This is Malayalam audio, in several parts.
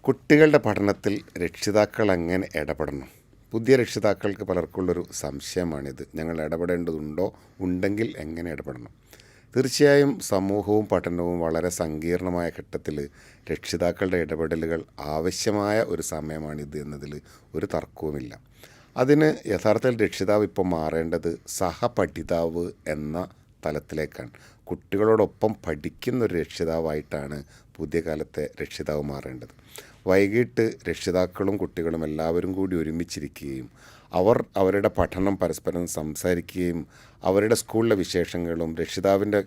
കുട്ടികളുടെ പഠനത്തിൽ രക്ഷിതാക്കൾ എങ്ങനെ ഇടപെടണം? പുതിയ രക്ഷിതാക്കൾക്ക് പലർക്കുള്ളൊരു സംശയമാണിത്. ഞങ്ങൾ ഇടപെടേണ്ടതുണ്ടോ? ഉണ്ടെങ്കിൽ എങ്ങനെ ഇടപെടണം? തീർച്ചയായും സമൂഹവും പഠനവും വളരെ സങ്കീർണമായ ഘട്ടത്തിൽ രക്ഷിതാക്കളുടെ ഇടപെടലുകൾ ആവശ്യമായ ഒരു സമയമാണിത് എന്നതിൽ ഒരു തർക്കവുമില്ല. അതിന് യഥാർത്ഥത്തിൽ രക്ഷിതാവ് ഇപ്പോൾ മാറേണ്ടത് സഹപഠിതാവ് എന്ന തലത്തിലേക്കാണ്. കുട്ടികളോടൊപ്പം പഠിക്കുന്നൊരു രക്ഷിതാവായിട്ടാണ് പുതിയ കാലത്തെ രക്ഷിതാവ് മാറേണ്ടത്. വൈകിട്ട് രക്ഷിതാക്കളും കുട്ടികളും എല്ലാവരും കൂടി ഒരുമിച്ചിരിക്കുകയും അവരുടെ പഠനം പരസ്പരം സംസാരിക്കുകയും അവരുടെ സ്കൂളിലെ വിശേഷങ്ങളും രക്ഷിതാവിൻ്റെ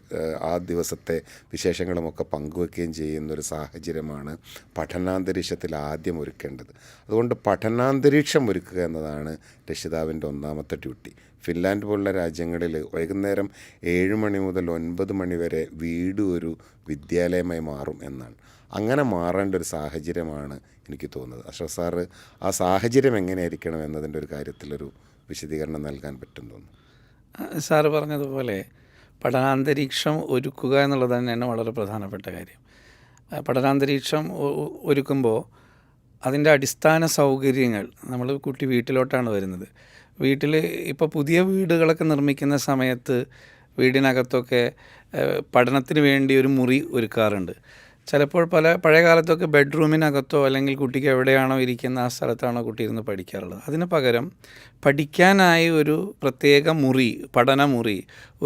ആ ദിവസത്തെ വിശേഷങ്ങളുമൊക്കെ പങ്കുവെക്കുകയും ചെയ്യുന്നൊരു സാഹചര്യമാണ് പഠനാന്തരീക്ഷത്തിൽ ആദ്യം ഒരുക്കേണ്ടത്. അതുകൊണ്ട് പഠനാന്തരീക്ഷം ഒരുക്കുക എന്നതാണ് രക്ഷിതാവിൻ്റെ ഒന്നാമത്തെ ഡ്യൂട്ടി. ഫിൻലാൻഡ് പോലുള്ള രാജ്യങ്ങളിൽ വൈകുന്നേരം 7 മണി മുതൽ 9 മണി വരെ വീട് ഒരു വിദ്യാലയമായി മാറും എന്നാണ്. അങ്ങനെ മാറേണ്ട ഒരു സാഹചര്യമാണ് എനിക്ക് തോന്നുന്നത്. അഷ്റഫ് സാറ് ആ സാഹചര്യം എങ്ങനെയായിരിക്കണം എന്നതിൻ്റെ ഒരു കാര്യത്തിലൊരു വിശദീകരണം നൽകാൻ പറ്റും തോന്നുന്നു. സാറ് പറഞ്ഞതുപോലെ പഠനാന്തരീക്ഷം ഒരുക്കുക എന്നുള്ളത് തന്നെയാണ് വളരെ പ്രധാനപ്പെട്ട കാര്യം. പഠനാന്തരീക്ഷം ഒരുക്കുമ്പോൾ അതിൻ്റെ അടിസ്ഥാന സൗകര്യങ്ങൾ നമ്മൾ കുട്ടി വീട്ടിലോട്ടാണ് വരുന്നത്. വീട്ടിൽ ഇപ്പോൾ പുതിയ വീടുകളൊക്കെ നിർമ്മിക്കുന്ന സമയത്ത് വീടിനകത്തൊക്കെ പഠനത്തിന് വേണ്ടി ഒരു മുറി ഒരുക്കാറുണ്ട്. ചിലപ്പോൾ പഴയ കാലത്തൊക്കെ ബെഡ്റൂമിനകത്തോ അല്ലെങ്കിൽ കുട്ടിക്ക് എവിടെയാണോ ഇരിക്കുന്ന ആ സ്ഥലത്താണോ കുട്ടി ഇരുന്ന് പഠിക്കാറുള്ളത്. അതിന് പകരം പഠിക്കാനായി ഒരു പ്രത്യേക മുറി, പഠനമുറി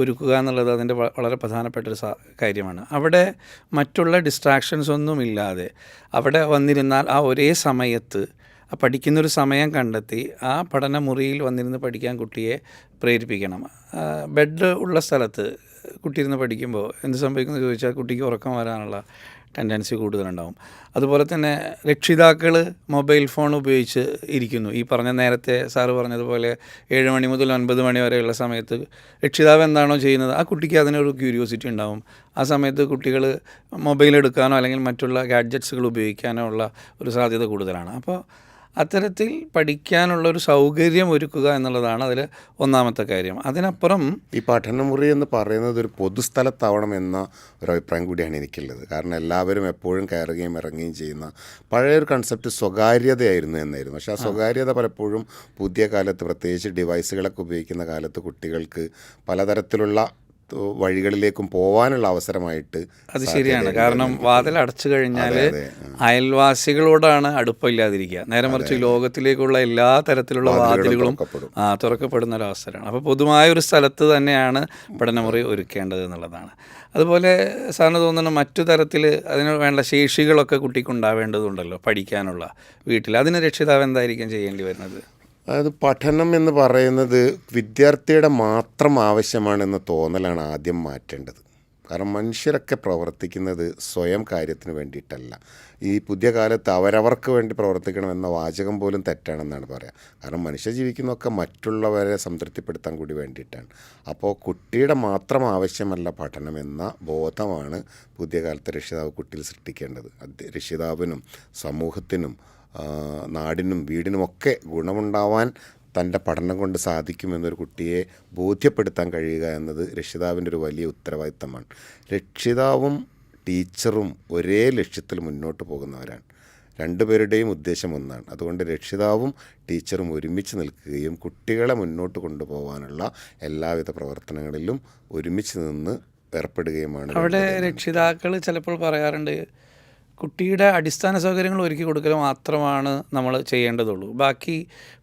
ഒരുക്കുക എന്നുള്ളത് അതിൻ്റെ വളരെ പ്രധാനപ്പെട്ടൊരു കാര്യമാണ്. അവിടെ മറ്റുള്ള ഡിസ്ട്രാക്ഷൻസ് ഒന്നുമില്ലാതെ അവിടെ വന്നിരുന്നാൽ ആ ഒരേ സമയത്ത് പഠിക്കുന്നൊരു സമയം കണ്ടെത്തി ആ പഠനമുറിയിൽ വന്നിരുന്ന് പഠിക്കാൻ കുട്ടിയെ പ്രേരിപ്പിക്കണം. ബെഡ് ഉള്ള സ്ഥലത്ത് കുട്ടി ഇരുന്ന് പഠിക്കുമ്പോൾ എന്ത് സംഭവിക്കുമെന്ന് ചോദിച്ചാൽ കുട്ടിക്ക് ഉറക്കം വരാനുള്ള ടെൻഡൻസി കൂടുതലുണ്ടാവും. അതുപോലെ തന്നെ രക്ഷിതാക്കൾ മൊബൈൽ ഫോൺ ഉപയോഗിച്ച് ഇരിക്കുന്നു. ഈ നേരത്തെ സാറ് പറഞ്ഞതുപോലെ 7 മണി മുതൽ 9 മണി വരെയുള്ള സമയത്ത് രക്ഷിതാവ് എന്താണോ ചെയ്യുന്നത് ആ കുട്ടിക്ക് അതിനൊരു ക്യൂരിയോസിറ്റി ഉണ്ടാവും. ആ സമയത്ത് കുട്ടികൾ മൊബൈൽ എടുക്കാനോ അല്ലെങ്കിൽ മറ്റുള്ള ഗാഡ്ജറ്റ്സുകൾ ഉപയോഗിക്കാനോ ഉള്ള ഒരു സാധ്യത കൂടുതലാണ്. അപ്പോൾ അത്തരത്തിൽ പഠിക്കാനുള്ളൊരു സൗകര്യം ഒരുക്കുക എന്നുള്ളതാണ് അതിൽ ഒന്നാമത്തെ കാര്യം. അതിനപ്പുറം ഈ പഠനമുറി എന്ന് പറയുന്നത് ഒരു പൊതുസ്ഥലത്താവണം എന്ന ഒരു അഭിപ്രായം കൂടിയാണ് എനിക്കുള്ളത്. കാരണം എല്ലാവരും എപ്പോഴും കയറുകയും ഇറങ്ങുകയും ചെയ്യുന്ന പഴയൊരു കൺസെപ്റ്റ് സ്വകാര്യതയായിരുന്നു എന്നായിരുന്നു. പക്ഷേ ആ സ്വകാര്യത പലപ്പോഴും പുതിയ കാലത്ത്, പ്രത്യേകിച്ച് ഡിവൈസുകളൊക്കെ ഉപയോഗിക്കുന്ന കാലത്ത് കുട്ടികൾക്ക് പലതരത്തിലുള്ള വഴികളിലേക്കും പോകാനുള്ള അവസരമായിട്ട്. അത് ശരിയാണ്. കാരണം വാതിൽ അടച്ചു കഴിഞ്ഞാൽ അയൽവാസികളോടാണ് അടുപ്പമില്ലാതിരിക്കുക. നേരെ മറിച്ച് ലോകത്തിലേക്കുള്ള എല്ലാ തരത്തിലുള്ള വാതിലുകളും തുറക്കപ്പെടുന്ന ഒരു അവസരമാണ്. അപ്പോൾ പൊതുവായ ഒരു സ്ഥലത്ത് തന്നെയാണ് പഠനമുറി ഒരുക്കേണ്ടത് എന്നുള്ളതാണ്. അതുപോലെ സാറിന് തോന്നുന്നു മറ്റു തരത്തിൽ അതിന് വേണ്ട ശേഷികളൊക്കെ കുട്ടിക്ക് ഉണ്ടാവേണ്ടതുണ്ടല്ലോ പഠിക്കാനുള്ള വീട്ടിൽ. അതിന് രക്ഷിതാവ് എന്തായിരിക്കും ചെയ്യേണ്ടി വരുന്നത്? അതായത് പഠനം എന്ന് പറയുന്നത് വിദ്യാർത്ഥിയുടെ മാത്രം ആവശ്യമാണെന്ന തോന്നലാണ് ആദ്യം മാറ്റേണ്ടത്. കാരണം മനുഷ്യരൊക്കെ പ്രവർത്തിക്കുന്നത് സ്വയം കാര്യത്തിന് വേണ്ടിയിട്ടല്ല. ഈ പുതിയ കാലത്ത് അവരവർക്ക് വേണ്ടി പ്രവർത്തിക്കണമെന്ന വാചകം പോലും തെറ്റാണെന്നാണ് പറയുക. കാരണം മനുഷ്യ ജീവിക്കുന്നതൊക്കെ മറ്റുള്ളവരെ സംതൃപ്തിപ്പെടുത്താൻ കൂടി വേണ്ടിയിട്ടാണ്. അപ്പോൾ കുട്ടിയുടെ മാത്രം ആവശ്യമല്ല പഠനമെന്ന ബോധമാണ് പുതിയ കാലത്തെ രക്ഷിതാവ് കുട്ടിയിൽ സൃഷ്ടിക്കേണ്ടത്. രക്ഷിതാവിനും സമൂഹത്തിനും നാടിനും വീടിനുമൊക്കെ ഗുണമുണ്ടാവാൻ തൻ്റെ പഠനം കൊണ്ട് സാധിക്കുമെന്നൊരു കുട്ടിയെ ബോധ്യപ്പെടുത്താൻ കഴിയുക എന്നത് രക്ഷിതാവിൻ്റെ ഒരു വലിയ ഉത്തരവാദിത്തമാണ്. രക്ഷിതാവും ടീച്ചറും ഒരേ ലക്ഷ്യത്തിൽ മുന്നോട്ട് പോകുന്നവരാണ്. രണ്ടുപേരുടെയും ഉദ്ദേശം ഒന്നാണ്. അതുകൊണ്ട് രക്ഷിതാവും ടീച്ചറും ഒരുമിച്ച് നിൽക്കുകയും കുട്ടികളെ മുന്നോട്ട് കൊണ്ടുപോകാനുള്ള എല്ലാവിധ പ്രവർത്തനങ്ങളിലും ഒരുമിച്ച് നിന്ന് ഏർപ്പെടുകയുമാണ്. അവിടെ രക്ഷിതാക്കൾ ചിലപ്പോൾ പറയാറുണ്ട്, കുട്ടിയുടെ അടിസ്ഥാന സൗകര്യങ്ങൾ ഒരുക്കി കൊടുക്കൽ മാത്രമാണ് നമ്മൾ ചെയ്യേണ്ടതുള്ളൂ, ബാക്കി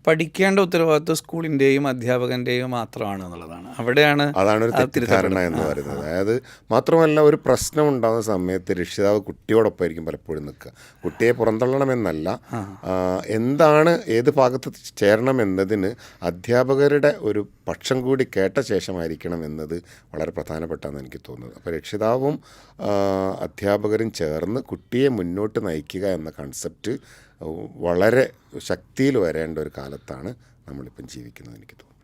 പഠിക്കേണ്ട ഉത്തരവാദിത്വം സ്കൂളിൻ്റെയും അധ്യാപകൻ്റെയും മാത്രമാണ് എന്നുള്ളതാണ്. അതാണ് ഒരു തെറ്റിദ്ധാരണ എന്ന് പറയുന്നത്. അതായത് മാത്രമല്ല, ഒരു പ്രശ്നം ഉണ്ടാകുന്ന സമയത്ത് രക്ഷിതാവ് കുട്ടിയോടൊപ്പമായിരിക്കും പലപ്പോഴും നിൽക്കുക. കുട്ടിയെ പുറന്തള്ളണമെന്നല്ല, എന്താണ് ഏത് ഭാഗത്ത് ചേരണം എന്നതിന് അധ്യാപകരുടെ ഒരു പക്ഷം കൂടി കേട്ട ശേഷമായിരിക്കണം എന്നത് വളരെ പ്രധാനപ്പെട്ടാണെന്ന് എനിക്ക് തോന്നുന്നത്. അപ്പോൾ രക്ഷിതാവും അധ്യാപകരും ചേർന്ന് കുട്ടിയെ മുന്നോട്ട് നയിക്കുക എന്ന കൺസെപ്റ്റ് വളരെ ശക്തിയിൽ വരേണ്ട ഒരു കാലത്താണ് നമ്മളിപ്പം ജീവിക്കുന്നത് എനിക്ക് തോന്നുന്നു.